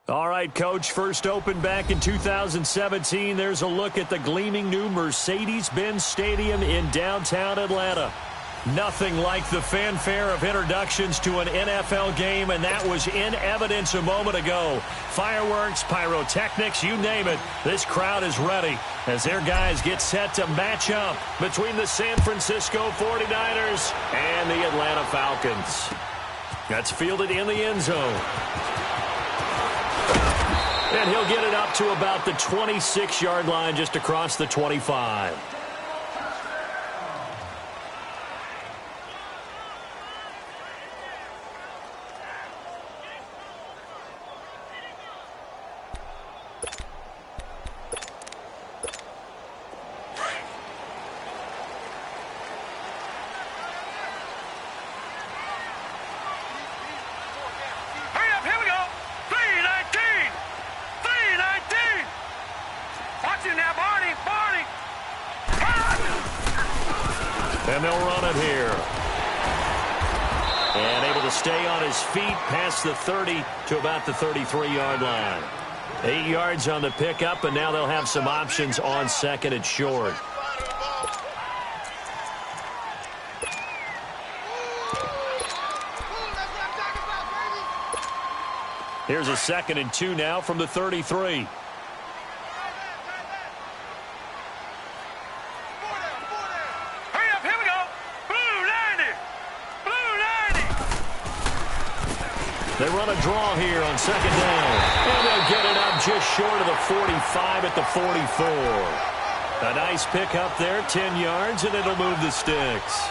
All right, Coach, first opened back in 2017. There's a look at the gleaming new Mercedes-Benz Stadium in downtown Atlanta. Nothing like the fanfare of introductions to an NFL game, and that was in evidence a moment ago. Fireworks, pyrotechnics, you name it. This crowd is ready as their guys get set to match up between the San Francisco 49ers and the Atlanta Falcons. That's fielded in the end zone. And he'll get it up to about the 26-yard line, just across the 25. And they'll run it here. And able to stay on his feet past the 30 to about the 33-yard line. 8 yards on the pickup, and now they'll have some options on second and short. Here's a 2nd and 2 now from the 33. They run a draw here on 2nd down. And they'll get it up just short of the 45 at the 44. A nice pickup there, 10 yards, and it'll move the sticks.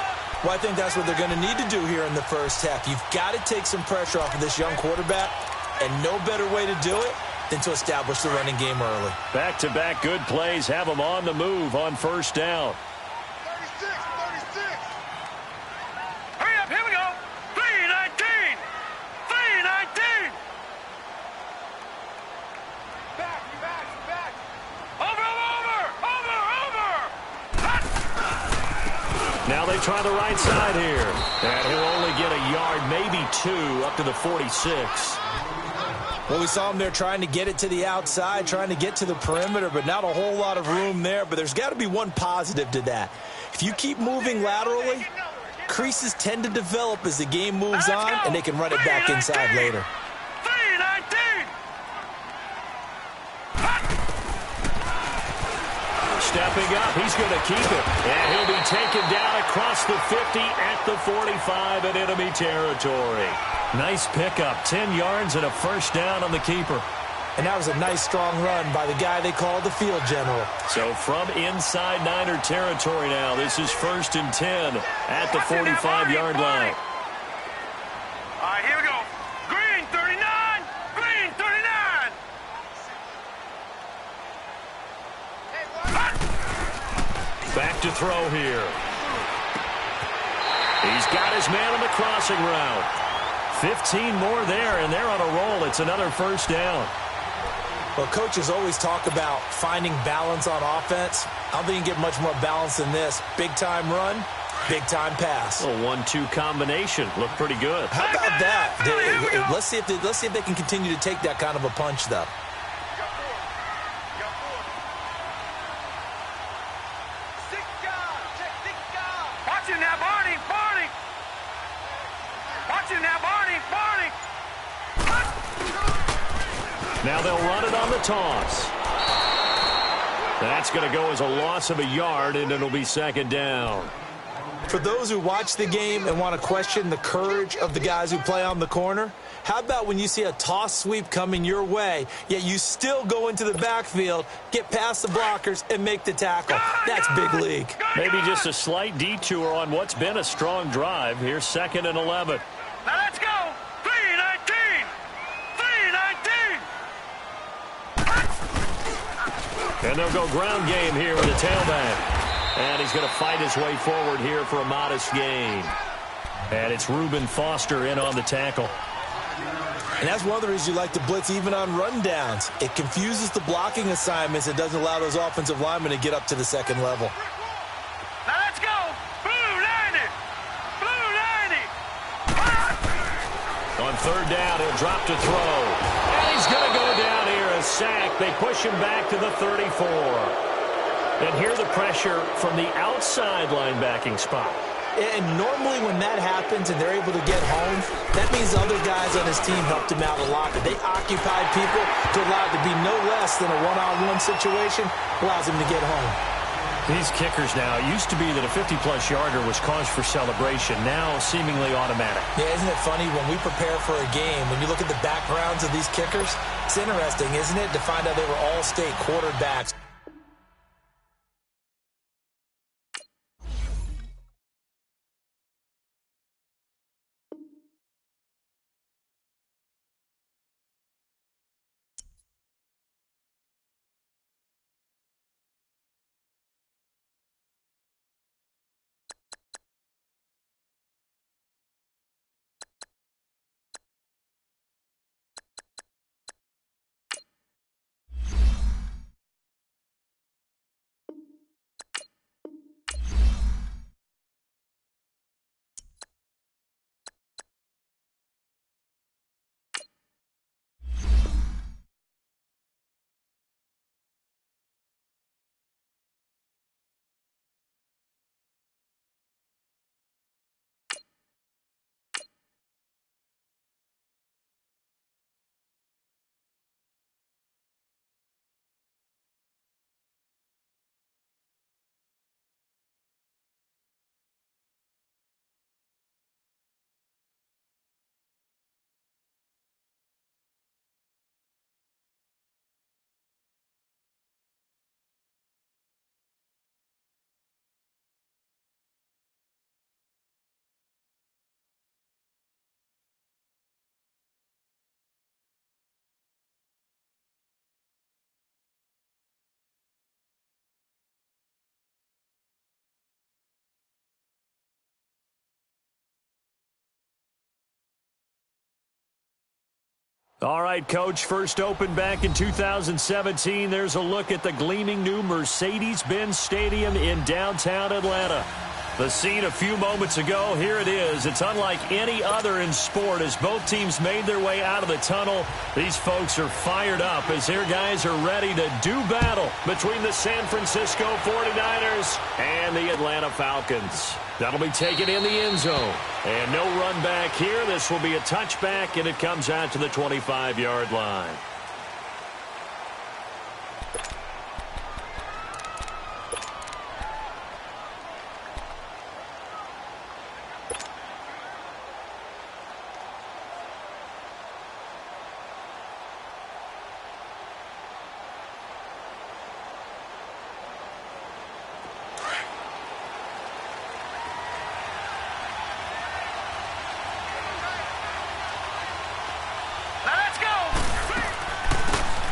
Well, I think that's what they're going to need to do here in the first half. You've got to take some pressure off of this young quarterback, and no better way to do it than to establish the running game early. Back-to-back good plays have them on the move on 1st down. 36. Hurry up, here we go. 3-19. 3-19. Back. Over. Now they try the right side here. And he'll only get a yard, maybe 2, up to the 46. Well, we saw him there trying to get it to the outside, trying to get to the perimeter, but not a whole lot of room there. But there's got to be one positive to that. If you keep moving laterally, creases tend to develop as the game moves on, and they can run it back inside later. 3-19. Stepping up, he's going to keep it. And he'll be taken down across the 50 at the 45 in enemy territory. Nice pickup, 10 yards and a 1st down on the keeper. And that was a nice, strong run by the guy they call the field general. So from inside Niner territory now, this is 1st and 10 at the 45-yard line. All right, here we go. Green 39. Green 39. Back to throw here. He's got his man on the crossing route. 15 more there, and they're on a roll. It's another 1st down. Well, coaches always talk about finding balance on offense. I don't think you can get much more balance than this. Big-time run, big-time pass. A 1-2 combination. Looked pretty good. How about that? Let's see if they can continue to take that kind of a punch, though. Watch it now, Barney. Watch it now, Barney. Now they'll run it on the toss. That's going to go as a loss of a yard, and it'll be 2nd down. For those who watch the game and want to question the courage of the guys who play on the corner, how about when you see a toss sweep coming your way, yet you still go into the backfield, get past the blockers, and make the tackle? That's big league. Maybe just a slight detour on what's been a strong drive. Here's 2nd and 11. Now let's go. 3-19. 3-19. And they'll go ground game here with the tailback. And he's going to fight his way forward here for a modest gain. And it's Reuben Foster in on the tackle. And that's one of the reasons you like to blitz even on rundowns. It confuses the blocking assignments. It doesn't allow those offensive linemen to get up to the 2nd level. Now let's go. Blue 90. Blue 90. On 3rd down, he'll drop to throw. And he's going to go down here, a sack. They push him back to the 34. And hear the pressure from the outside linebacking spot. And normally when that happens and they're able to get home, that means other guys on his team helped him out a lot. That they occupied people to allow it to be no less than a one-on-one situation, allows him to get home. These kickers now, it used to be that a 50-plus yarder was cause for celebration, now seemingly automatic. Yeah, isn't it funny when we prepare for a game, when you look at the backgrounds of these kickers, it's interesting, isn't it, to find out they were all-state quarterbacks. All right, Coach, first opened back in 2017. There's a look at the gleaming new Mercedes-Benz Stadium in downtown Atlanta. The scene a few moments ago, here it is. It's unlike any other in sport as both teams made their way out of the tunnel. These folks are fired up as their guys are ready to do battle between the San Francisco 49ers and the Atlanta Falcons. That'll be taken in the end zone. And no run back here. This will be a touchback, and it comes out to the 25-yard line.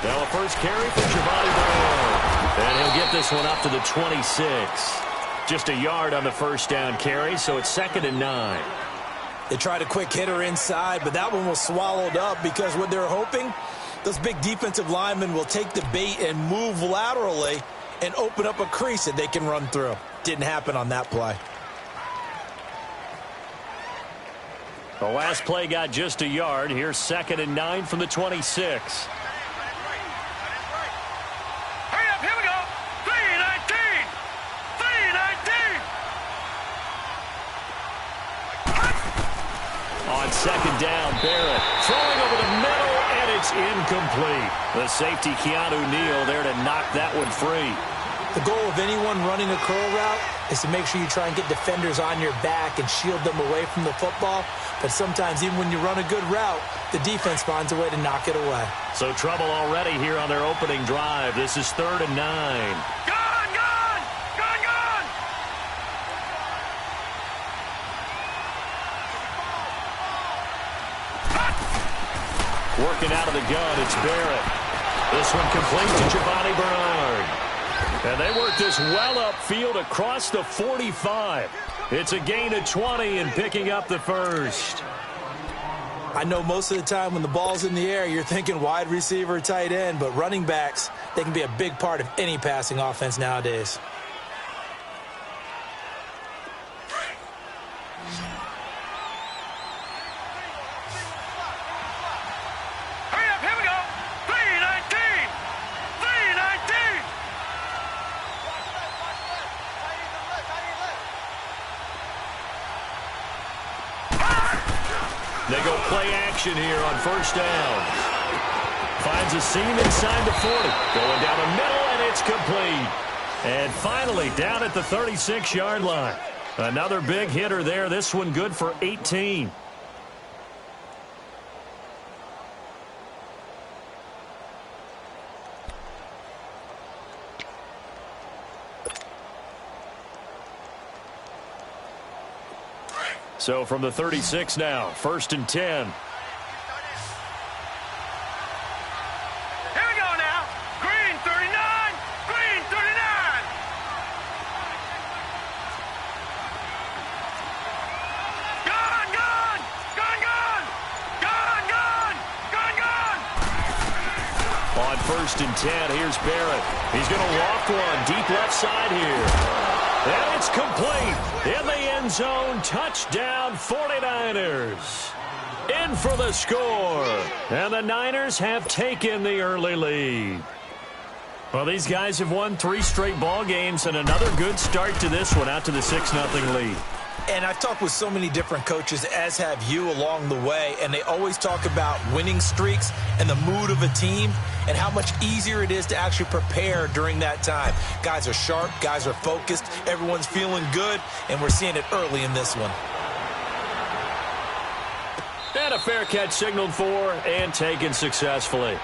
Now a first carry for Giovanni Brown. And he'll get this one up to the 26. Just a yard on the first down carry, so it's 2nd and 9. They tried a quick hitter inside, but that one was swallowed up because what they're hoping, those big defensive linemen will take the bait and move laterally and open up a crease that they can run through. Didn't happen on that play. The last play got just a yard. Here's 2nd and 9 from the 26. On second down, Barrett throwing over the middle, and it's incomplete. The safety, Keanu Neal, there to knock that one free. The goal of anyone running a curl route is to make sure you try and get defenders on your back and shield them away from the football. But sometimes, even when you run a good route, the defense finds a way to knock it away. So trouble already here on their opening drive. This is 3rd and 9. Working out of the gun, it's Barrett. This one complete to Giovanni Bernard. And they work this well upfield across the 45. It's a gain of 20 and picking up the first. I know most of the time when the ball's in the air, you're thinking wide receiver, tight end, but running backs, they can be a big part of any passing offense nowadays. They go play action here on first down. Finds a seam inside the 40. Going down the middle, and it's complete. And finally, down at the 36-yard line. Another big hitter there. This one good for 18. So from the 36 now, 1st and 10. Here we go now. Green 39. Green 39. Gone, gone. Gone, gone. Gone, gone. Gone, gone. On 1st and 10, here's Barrett. He's going to walk one deep left side here. And it's complete. In the end zone, touchdown 49ers. In for the score. And the Niners have taken the early lead. Well, these guys have won 3 straight ball games and another good start to this one out to the 6-0 lead. And I've talked with so many different coaches, as have you, along the way, and they always talk about winning streaks and the mood of a team and how much easier it is to actually prepare during that time. Guys are sharp, guys are focused, everyone's feeling good, and we're seeing it early in this one. And a fair catch signaled for and taken successfully.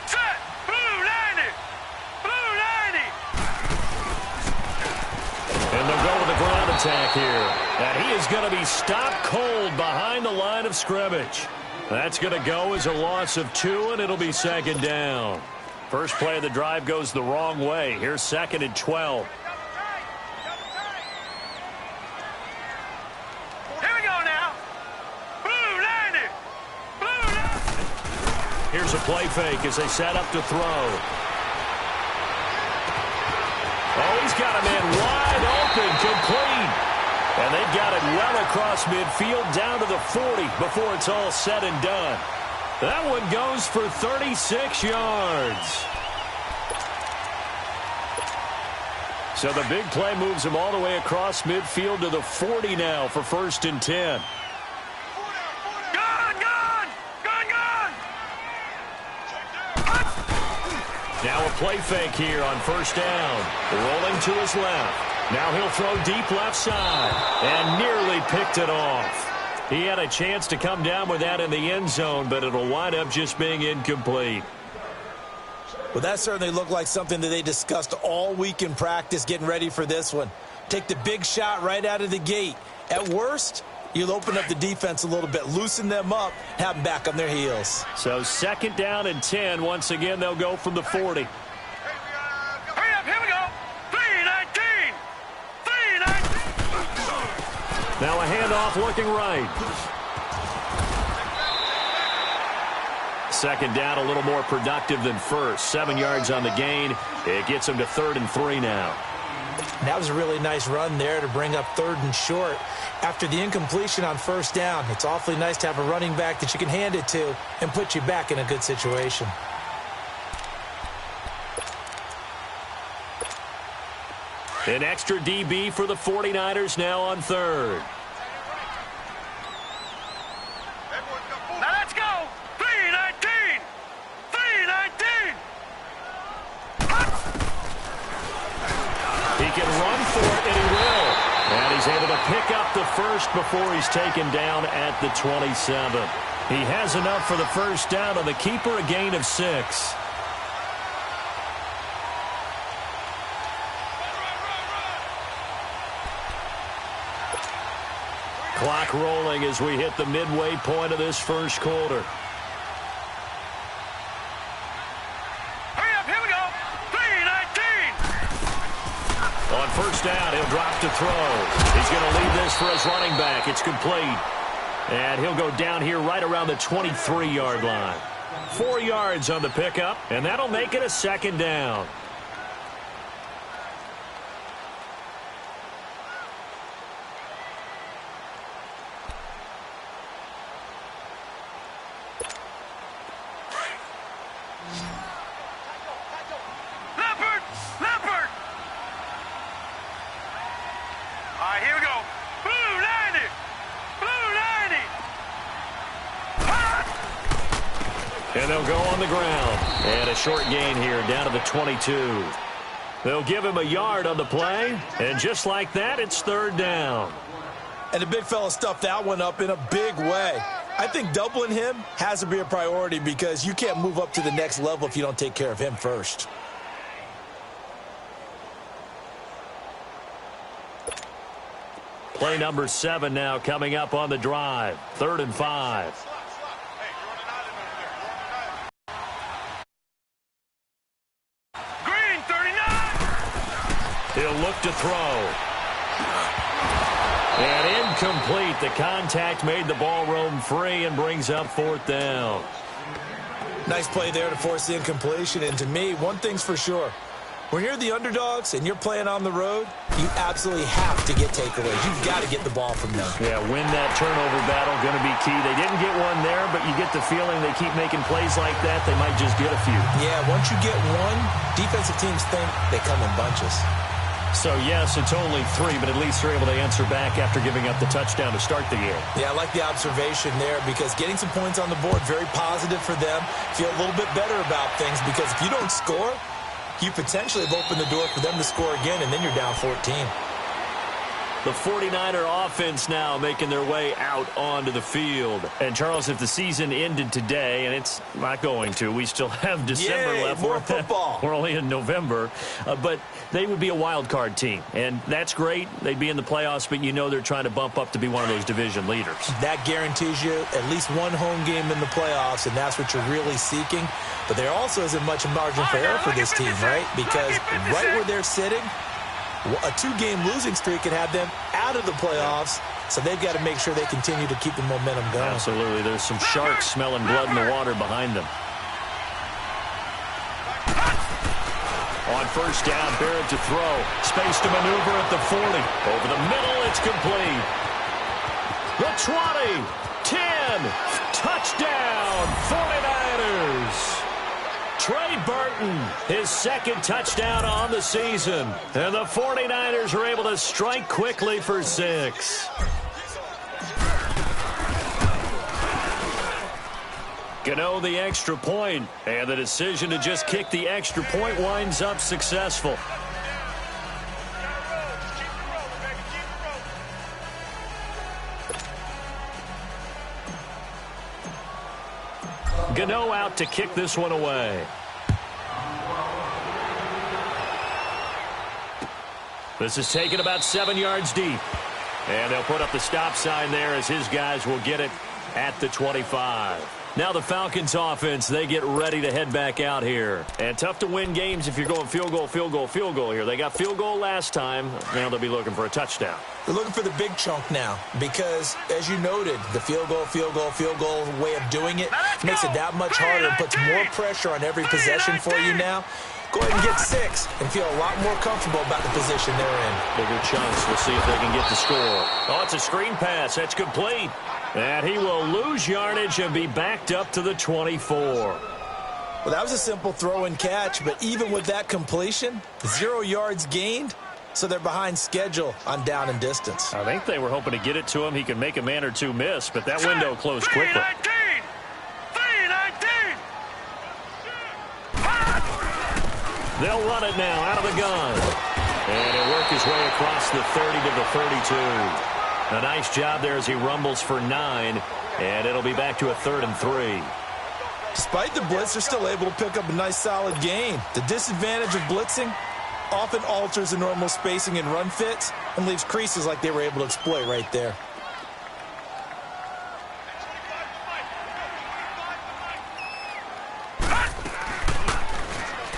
Set. Blue attack here. And he is going to be stopped cold behind the line of scrimmage. That's going to go as a loss of 2, and it'll be second down. First play of the drive goes the wrong way. Here's 2nd and 12. Here we go now. Blue 90. Blue 90. Here's a play fake as they set up to throw. Oh, he's got a man wide open, complete. And they've got it well across midfield down to the 40 before it's all said and done. That one goes for 36 yards. So the big play moves him all the way across midfield to the 40 now for 1st and 10. Now a play fake here on 1st down. Rolling to his left. Now he'll throw deep left side. And nearly picked it off. He had a chance to come down with that in the end zone, but it'll wind up just being incomplete. Well, that certainly looked like something that they discussed all week in practice getting ready for this one. Take the big shot right out of the gate. At worst, you'll open up the defense a little bit, loosen them up, have them back on their heels. So 2nd down and 10. Once again, they'll go from the 40. Hurry up, here we go. 3-19. 3-19. Now a handoff looking right. 2nd down, a little more productive than first. 7 yards on the gain. It gets him to 3rd and 3 now. That was a really nice run there to bring up 3rd and short. After the incompletion on 1st down, it's awfully nice to have a running back that you can hand it to and put you back in a good situation. An extra DB for the 49ers now on 3rd. Now let's go. 3-19. 3-19. He can run for it, and he will. And he's able to pick up the first before he's taken down at the 27. He has enough for the 1st down on the keeper, a gain of 6. Clock rolling as we hit the midway point of this first quarter. Hurry up, here we go. 3-19. On 1st down, he'll drop to throw. He's going to leave this for his running back. It's complete. And he'll go down here right around the 23-yard line. 4 yards on the pickup, and that'll make it a 2nd down. Here we go. Blue 90. Blue 90. And they'll go on the ground. And a short gain here down to the 22. They'll give him a yard on the play. And just like that, it's 3rd down. And the big fella stuffed that one up in a big way. I think doubling him has to be a priority because you can't move up to the next level if you don't take care of him first. Play number 7 now coming up on the drive. 3rd and 5. Green 39. He'll look to throw. And incomplete. The contact made the ball roam free and brings up 4th down. Nice play there to force the incompletion. And to me, one thing's for sure. When you're the underdogs and you're playing on the road, you absolutely have to get takeaways. You've got to get the ball from them. Yeah, win that turnover battle, going to be key. They didn't get one there, but you get the feeling they keep making plays like that, they might just get a few. Yeah, once you get one, defensive teams think they come in bunches. So, yes, it's only 3, but at least they're able to answer back after giving up the touchdown to start the game. Yeah, I like the observation there because getting some points on the board, very positive for them. Feel a little bit better about things because if you don't score, you potentially have opened the door for them to score again, and then you're down 14. The 49er offense now making their way out onto the field. And, Charles, if the season ended today, and it's not going to, we still have December left. More football. We're only in November. But they would be a wild card team. And that's great. They'd be in the playoffs, but you know they're trying to bump up to be one of those division leaders. That guarantees you at least one home game in the playoffs, and that's what you're really seeking. But there also isn't much margin for error for this team, right? Because right where they're sitting, a 2-game losing streak could have them out of the playoffs, so they've got to make sure they continue to keep the momentum going. Absolutely. There's some sharks smelling blood in the water behind them. On first down, Barrett to throw. Space to maneuver at the 40. Over the middle, it's complete. The 20, 10, touchdown, 49ers. Trey Burton, his second touchdown on the season. And the 49ers are able to strike quickly for 6. Gano the extra point, and the decision to just kick the extra point winds up successful. Gano out to kick this one away. This is taken about 7 yards deep. And they'll put up the stop sign there as his guys will get it at the 25. Now the Falcons offense, they get ready to head back out here. And tough to win games if you're going field goal, field goal, field goal here. They got field goal last time. Now they'll be looking for a touchdown. They're looking for the big chunk now because, as you noted, the field goal way of doing it makes it that much harder and puts more pressure on every possession for you now. Go ahead and get 6 and feel a lot more comfortable about the position they're in. Bigger chunks. We'll see if they can get the score. Oh, it's a screen pass. That's complete. And he will lose yardage and be backed up to the 24. Well, that was a simple throw and catch, but even with that completion, 0 yards gained, so they're behind schedule on down and distance. I think they were hoping to get it to him. He could make a man or two miss, but that window closed quickly. 3-19. They'll run it now out of the gun. And he'll work his way across the 30 to the 32. A nice job there as he rumbles for 9, and it'll be back to a 3rd and 3. Despite the blitz, they're still able to pick up a nice solid gain. The disadvantage of blitzing often alters the normal spacing and run fits and leaves creases like they were able to exploit right there.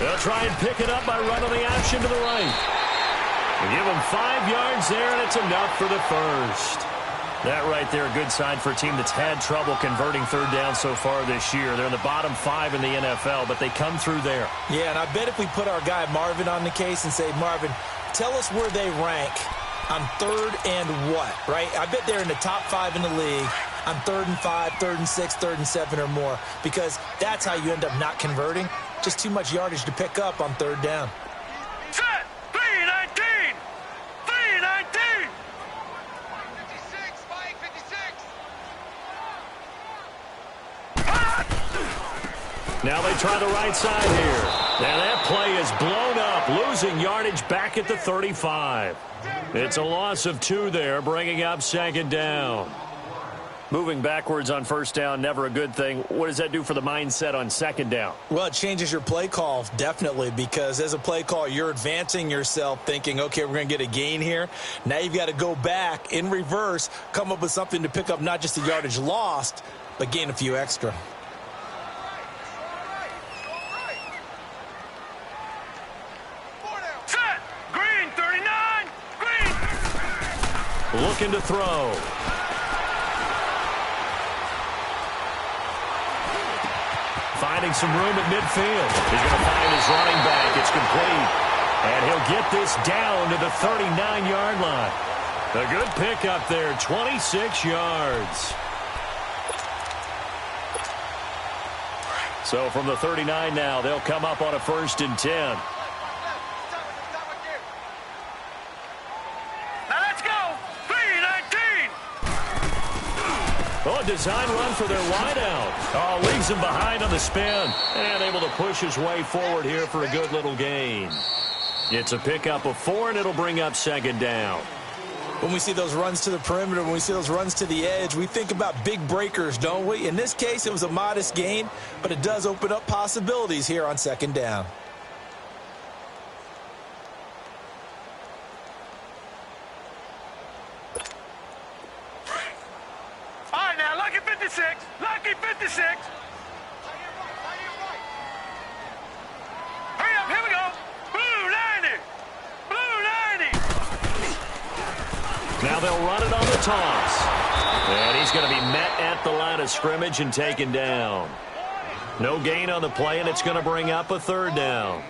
They'll try and pick it up by running the option to the right. They give him 5 yards there, and it's enough for the first. That right there, a good sign for a team that's had trouble converting third down so far this year. They're in the bottom 5 in the NFL, but they come through there. Yeah, and I bet if we put our guy Marvin on the case and say, Marvin, tell us where they rank on 3rd and what, right? I bet they're in the top 5 in the league on 3rd and 5, 3rd and 6, 3rd and 7 or more, because that's how you end up not converting. Just too much yardage to pick up on 3rd down. Set. 3-19. 3-19. 56, 5-56. Now they try the right side here. Now that play is blown up, losing yardage back at the 35. It's a loss of 2 there, bringing up 2nd down. Moving backwards on first down, never a good thing. What does that do for the mindset on 2nd down? Well, it changes your play call, definitely, because as a play call, you're advancing yourself thinking, okay, we're going to get a gain here. Now you've got to go back in reverse, come up with something to pick up not just the yardage lost, but gain a few extra. Set. Green 39. Green. Looking to throw. Finding some room at midfield. He's going to find his running back. It's complete. And he'll get this down to the 39-yard line. A good pickup there, 26 yards. So from the 39 now, they'll come up on a 1st and 10. Oh, a design run for their wideout. Oh, leaves him behind on the spin. And able to push his way forward here for a good little gain. It's a pickup of 4, and it'll bring up 2nd down. When we see those runs to the perimeter, when we see those runs to the edge, we think about big breakers, don't we? In this case, it was a modest gain, but it does open up possibilities here on second down. All right, now, lucky 56. Lucky 56. Hurry up, here we go. Blue 90. Blue 90. Now they'll run it on the toss. And he's going to be met at the line of scrimmage and taken down. No gain on the play, and it's going to bring up a third down.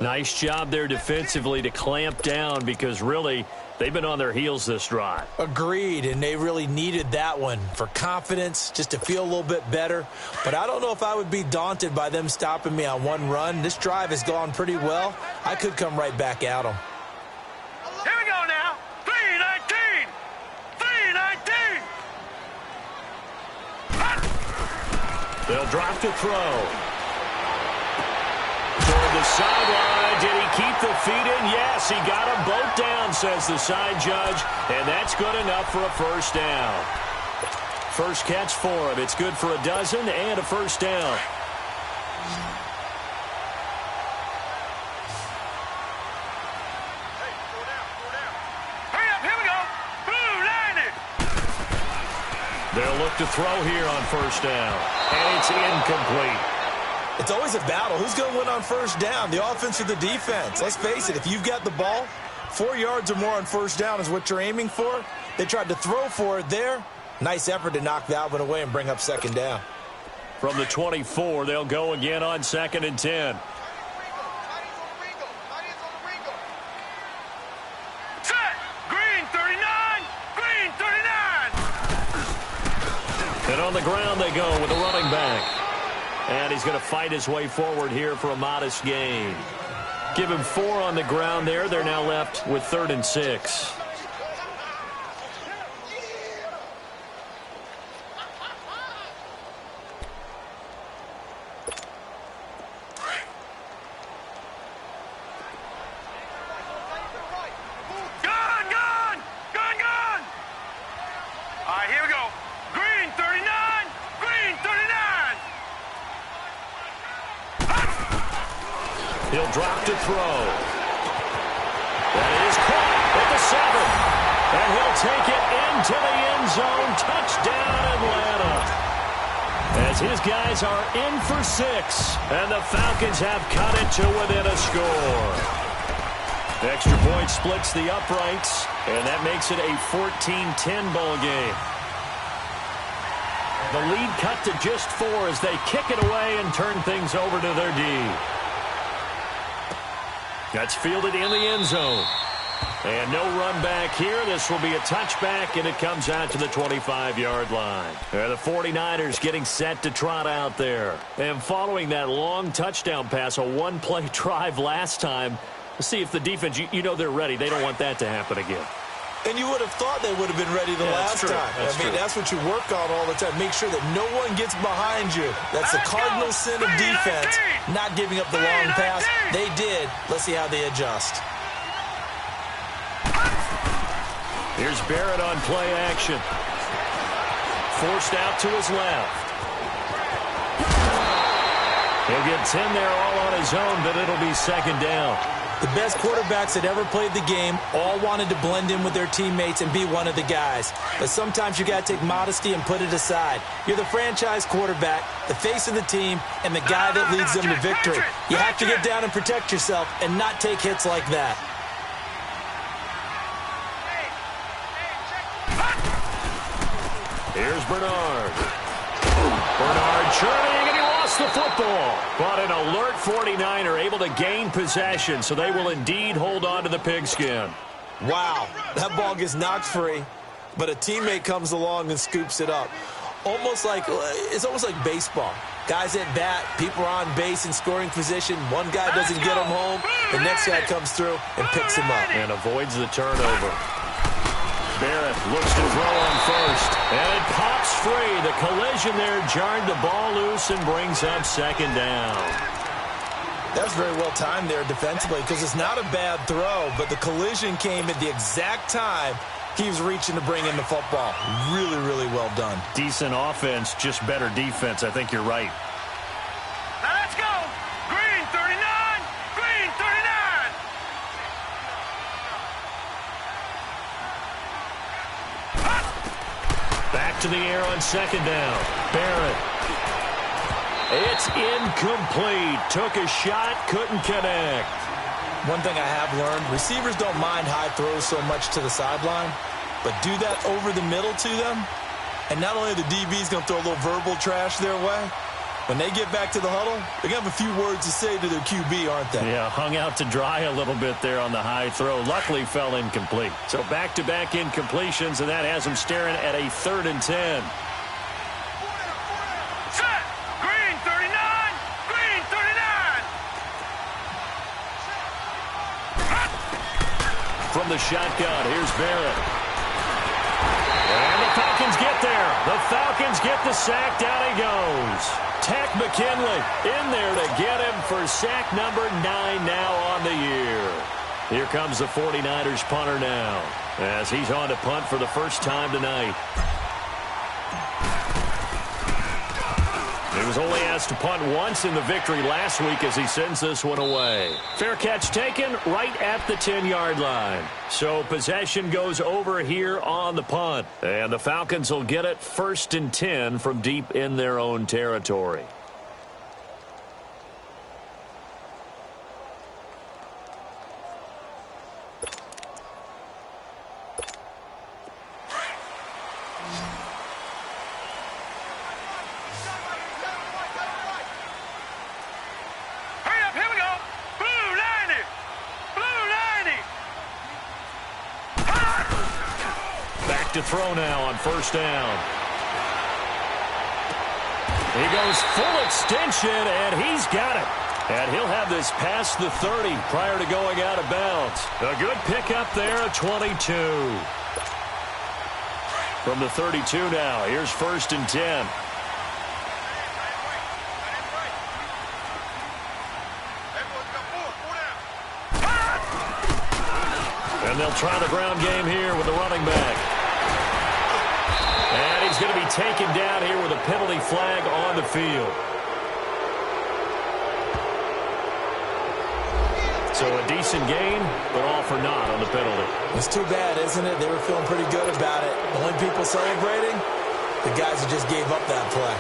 Nice job there defensively to clamp down because really they've been on their heels this drive. Agreed, and they really needed that one for confidence, just to feel a little bit better. But I don't know if I would be daunted by them stopping me on one run. This drive has gone pretty well. I could come right back at them. Here we go now. 319. 319. They'll drop to throw. Toward the sideline. Did he keep the feet in? Yes, he got them both down, says the side judge. And that's good enough for a first down. First catch for him. It's good for a dozen and a first down. Hurry up, here we go. Blue 90. They'll look to throw here on first down. And it's incomplete. It's always a battle. Who's going to win on first down, the offense or the defense? Let's face it, if you've got the ball, 4 yards or more on first down is what you're aiming for. They tried to throw for it there. Nice effort to knock that one away and bring up second down. From the 24, they'll go again on 2nd and 10. Set. Green 39. Green 39. And on the ground they go with the running back. And he's going to fight his way forward here for a modest gain. Give him 4 on the ground there. They're now left with 3rd and 6. Gun, gun. Gun, gun. All right, here we go. Green 39. Green 39. He'll drop to throw. That is caught at the 7. And he'll take it into the end zone. Touchdown, Atlanta. As his guys are in for 6. And the Falcons have cut it to within a score. Extra point splits the uprights. And that makes it a 14-10 ball game. The lead cut to just 4 as they kick it away and turn things over to their D. That's fielded in the end zone. And no run back here. This will be a touchback, and it comes out to the 25-yard line. The 49ers getting set to trot out there. And following that long touchdown pass, a one-play drive last time, let's see if the defense, you know they're ready. They don't want that to happen again. And you would have thought they would have been ready the last time. That's what you work on all the time. Make sure that no one gets behind you. That's the cardinal sin of defense, not giving up the long pass. They did. Let's see how they adjust. Here's Barrett on play action. Forced out to his left. He'll get 10 there all on his own, but it'll be second down. The best quarterbacks that ever played the game all wanted to blend in with their teammates and be one of the guys. But sometimes you got to take modesty and put it aside. You're the franchise quarterback, the face of the team, and the guy that leads them to victory. You have to get down and protect yourself and not take hits like that. Here's Bernard. Bernard churning, and he lost the football. But an alert 49er able to gain possession, so they will indeed hold on to the pigskin. Wow, that ball gets knocked free, but a teammate comes along and scoops it up. It's almost like baseball. Guys at bat, people are on base in scoring position. One guy doesn't get him home, the next guy comes through and picks him up. And avoids the turnover. Barrett looks to throw on first. And it pops free. The collision there jarred the ball loose and brings up second down. That's very well timed there defensively because it's not a bad throw, but the collision came at the exact time he was reaching to bring in the football. Really, really well done. Decent offense, just better defense. I think you're right. Now let's go. Green 39. Green 39. Back to the air on second down. Barrett. It's incomplete. Took a shot, couldn't connect. One thing I have learned, receivers don't mind high throws so much to the sideline, but do that over the middle to them, and not only are the DBs going to throw a little verbal trash their way, when they get back to the huddle, they're going to have a few words to say to their QB, aren't they? Yeah, hung out to dry a little bit there on the high throw. Luckily fell incomplete. So back-to-back incompletions, and that has them staring at a 3rd and 10. Set. Green 39. Green 39. From the shotgun, here's Barrett. And the Falcons get there. The Falcons get the sack. Down he goes. Tack McKinley in there to get him for sack number 9 now on the year. Here comes the 49ers punter now as he's on to punt for the first time tonight. He was only asked to punt once in the victory last week as he sends this one away. Fair catch taken right at the 10-yard line. So possession goes over here on the punt. And the Falcons will get it 1st and 10 from deep in their own territory. To throw now on 1st down. He goes full extension, and he's got it. And he'll have this past the 30 prior to going out of bounds. A good pickup there at 22. From the 32 now, here's 1st and 10. And they'll try the ground game here with the running back. And he's going to be taken down here with a penalty flag on the field. So a decent gain, but all for naught on the penalty. It's too bad, isn't it? They were feeling pretty good about it. The only people celebrating, the guys who just gave up that play.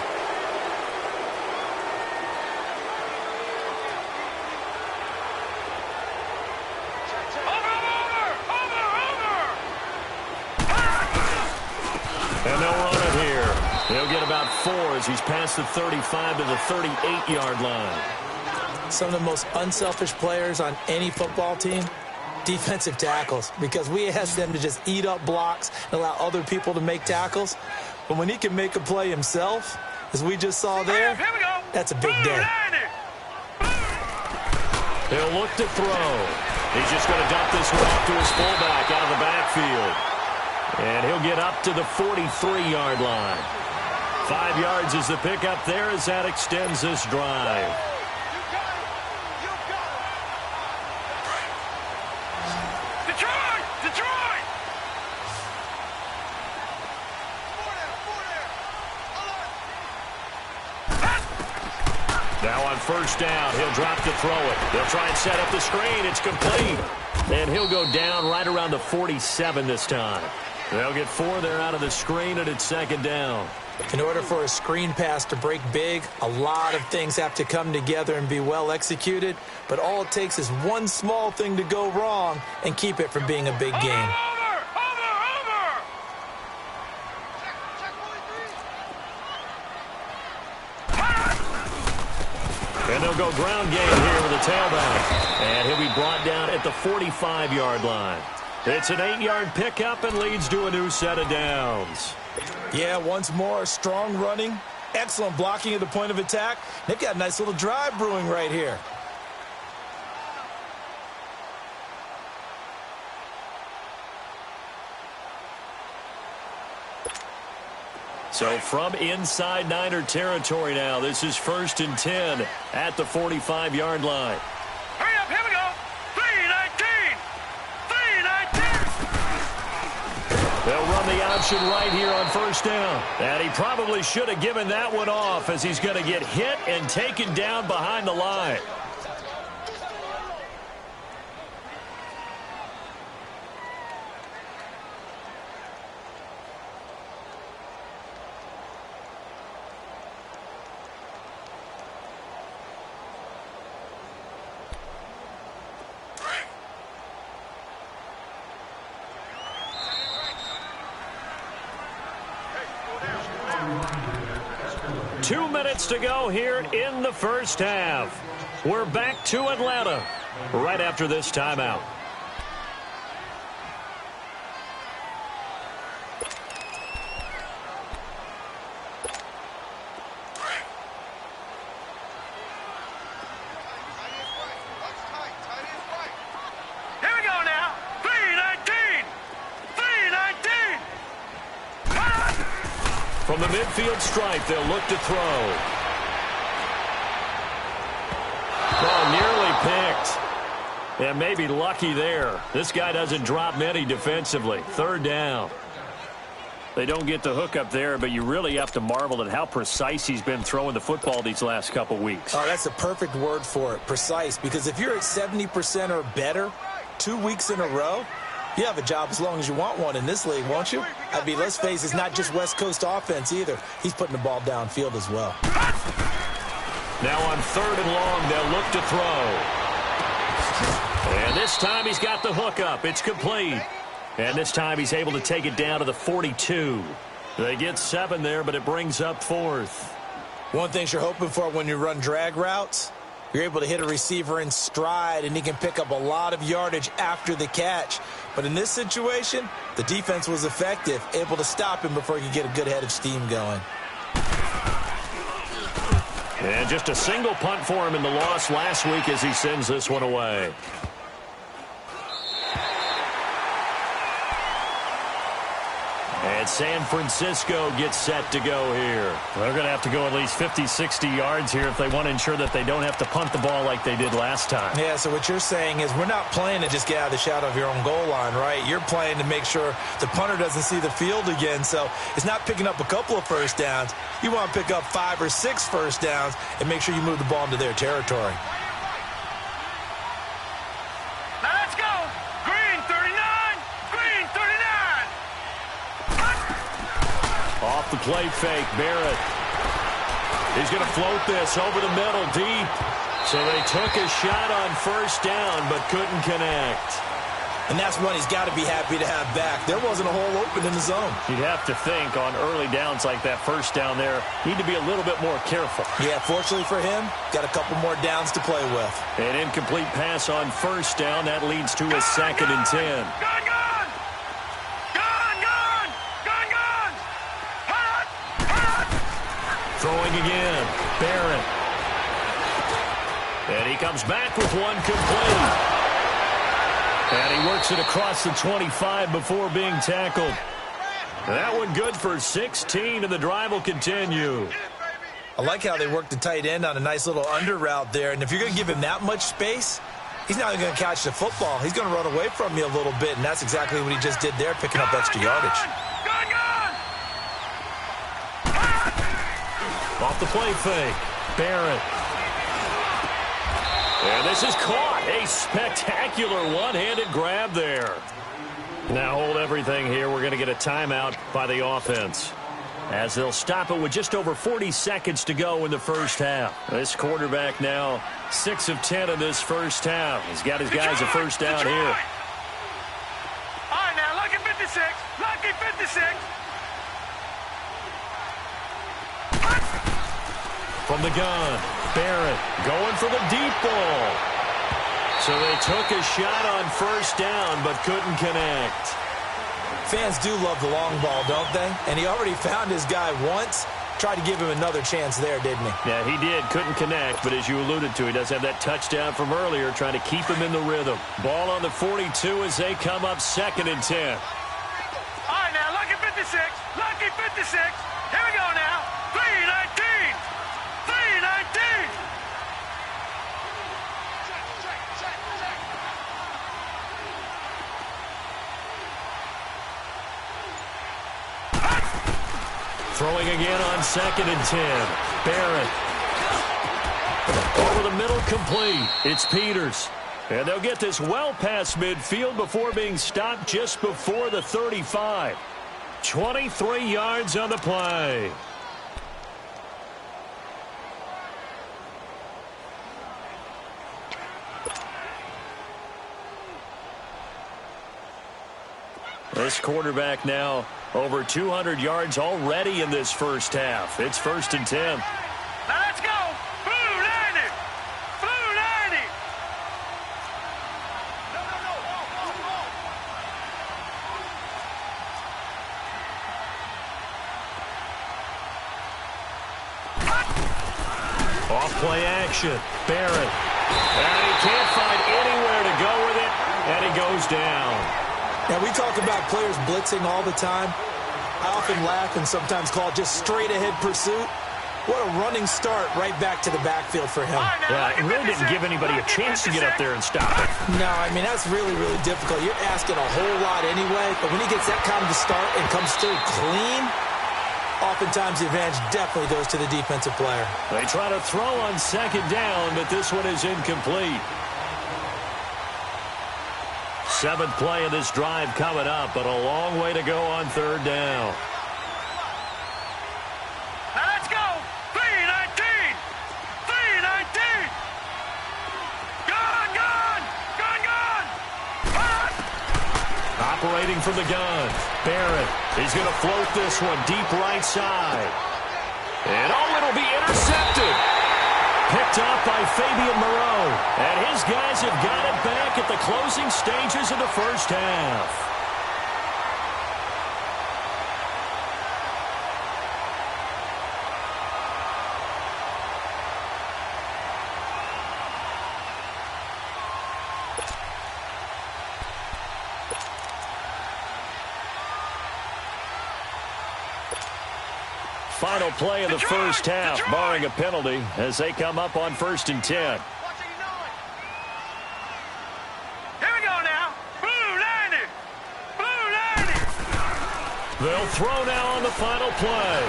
And they'll run it here. He'll get about 4 as he's past the 35 to the 38-yard line. Some of the most unselfish players on any football team, defensive tackles, because we ask them to just eat up blocks and allow other people to make tackles. But when he can make a play himself, as we just saw there, that's a big day. He'll look to throw. He's just going to dump this one off to his fullback out of the backfield. And he'll get up to the 43-yard line. 5 yards is the pickup there as that extends this drive. Detroit! Detroit! Now on 1st down, he'll drop to throw it. They'll try and set up the screen. It's complete. And he'll go down right around the 47 this time. They'll get 4 there out of the screen, and it's 2nd down. In order for a screen pass to break big, a lot of things have to come together and be well executed. But all it takes is one small thing to go wrong and keep it from being a big game. And they'll go ground game here with a tailback. And he'll be brought down at the 45-yard line. It's an 8-yard pickup and leads to a new set of downs. Yeah, once more, strong running, excellent blocking at the point of attack. They've got a nice little drive brewing right here. So from inside Niner territory now, this is 1st and 10 at the 45-yard line. Hurry up, here we go. 3-19. 3-19. They'll run the option right here on 1st down. And he probably should have given that one off as he's going to get hit and taken down behind the line. Two minutes to go here in the first half. We're back to Atlanta right after this timeout. Here we go now. 3-19. 3-19. From the midfield stripe, they'll look to throw. Oh, nearly picked. Yeah, maybe lucky there. This guy doesn't drop many defensively. 3rd down. They don't get the hook up there, but you really have to marvel at how precise he's been throwing the football these last couple weeks. Oh, that's a perfect word for it, precise, because if you're at 70% or better 2 weeks in a row, you have a job as long as you want one in this league, won't you? I mean, let's face it, it's not just West Coast offense either. He's putting the ball downfield as well. Now on 3rd and long, they'll look to throw. And this time he's got the hook up. It's complete. And this time he's able to take it down to the 42. They get 7 there, but it brings up 4th. One thing you're hoping for when you run drag routes, you're able to hit a receiver in stride, and he can pick up a lot of yardage after the catch. But in this situation, the defense was effective, able to stop him before he could get a good head of steam going. And just a single punt for him in the loss last week as he sends this one away. And San Francisco gets set to go here. They're going to have to go at least 50, 60 yards here if they want to ensure that they don't have to punt the ball like they did last time. Yeah, so what you're saying is we're not playing to just get out of the shadow of your own goal line, right? You're playing to make sure the punter doesn't see the field again. So it's not picking up a couple of first downs. You want to pick up 5 or 6 first downs and make sure you move the ball into their territory. Now let's go. Green 39. Green 39. Off the play fake, Barrett. He's going to float this over the middle deep. So they took a shot on 1st down but couldn't connect. And that's one he's got to be happy to have back. There wasn't a hole open in the zone. You'd have to think on early downs like that 1st down there, need to be a little bit more careful. Yeah, fortunately for him, got a couple more downs to play with. An incomplete pass on 1st down. That leads to a 2nd and 10. Gun, gun! Gun, gun! Gun, gun! Hot! Hot! Throwing again. Barrett. And he comes back with one complete. And he works it across the 25 before being tackled. That one good for 16, and the drive will continue. I like how they worked the tight end on a nice little under route there. And if you're going to give him that much space, he's not even going to catch the football. He's going to run away from you a little bit, and that's exactly what he just did there, picking up extra yardage. Gun, gun! Off the play fake. Barrett. And this is caught. A spectacular one-handed grab there. Now hold everything here. We're going to get a timeout by the offense, as they'll stop it with just over 40 seconds to go in the first half. This quarterback now 6 of 10 in this first half. He's got his guys a first down here. All right, now, lucky 56. Lucky 56. From the gun, Barrett going for the deep ball. So they took a shot on 1st down but couldn't connect. Fans do love the long ball, don't they? And he already found his guy once. Tried to give him another chance there, didn't he? Yeah, he did. Couldn't connect, but as you alluded to, he does have that touchdown from earlier, trying to keep him in the rhythm. Ball on the 42 as they come up 2nd and 10. All right, now, lucky 56. Lucky 56. Here we go now. 319. 319. Throwing again on 2nd and 10. Barrett. Over the middle, complete. It's Peters. And they'll get this well past midfield before being stopped just before the 35. 23 yards on the play. This quarterback now over 200 yards already in this first half. It's 1st and 10. Now let's go. Blue 90. Blue 90. Off play action. Barrett. And he can't find anywhere to go with it. And he goes down. Now, we talk about players blitzing all the time. I often laugh and sometimes call it just straight-ahead pursuit. What a running start right back to the backfield for him. Yeah, it really didn't give anybody a chance to get up there and stop it. No, I mean, that's really, really difficult. You're asking a whole lot anyway, but when he gets that kind of start and comes through clean, oftentimes the advantage definitely goes to the defensive player. They try to throw on 2nd down, but this one is incomplete. 7th play of this drive coming up, but a long way to go on 3rd down. Now let's go. 319. 319. Gun, gun. Gun, gun. Run. Operating from the gun. Barrett. He's going to float this one deep right side. And it'll be intercepted. Picked off by Fabian Moreau. And his guys have got it back at the closing stages of the first half. Final play of the first half, barring a penalty, as they come up on 1st and 10. Here we go now. Blue 90. Blue 90. They'll throw now on the final play.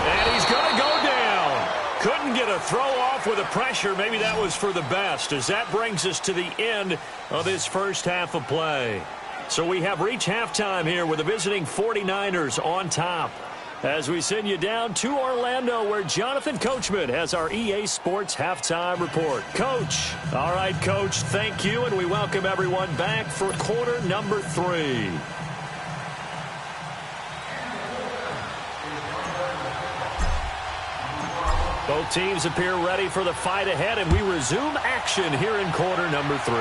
And he's going to go down. Couldn't get a throw off with the pressure. Maybe that was for the best, as that brings us to the end of this first half of play. So we have reached halftime here with the visiting 49ers on top, as we send you down to Orlando, where Jonathan Coachman has our EA Sports halftime report. Coach. All right, Coach, thank you, and we welcome everyone back for quarter number 3. Both teams appear ready for the fight ahead, and we resume action here in quarter number 3.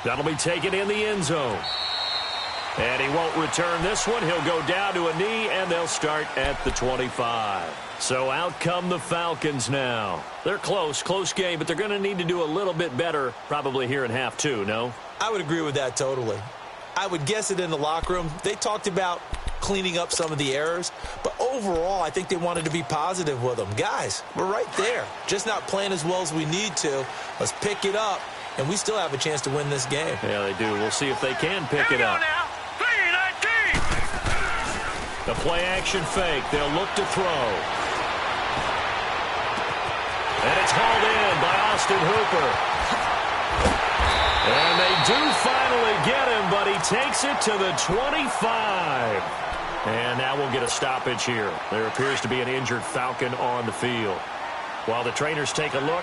That'll be taken in the end zone. And he won't return this one. He'll go down to a knee, and they'll start at the 25. So out come the Falcons now. They're close game, but they're going to need to do a little bit better probably here in half 2, no? I would agree with that totally. I would guess it in the locker room. They talked about cleaning up some of the errors, but overall, I think they wanted to be positive with them. Guys, we're right there. Just not playing as well as we need to. Let's pick it up. And we still have a chance to win this game. Yeah, they do. We'll see if they can pick it up. Now. 319. The play-action fake. They'll look to throw. And it's hauled in by Austin Hooper. And they do finally get him, but he takes it to the 25. And now we'll get a stoppage here. There appears to be an injured Falcon on the field. While the trainers take a look,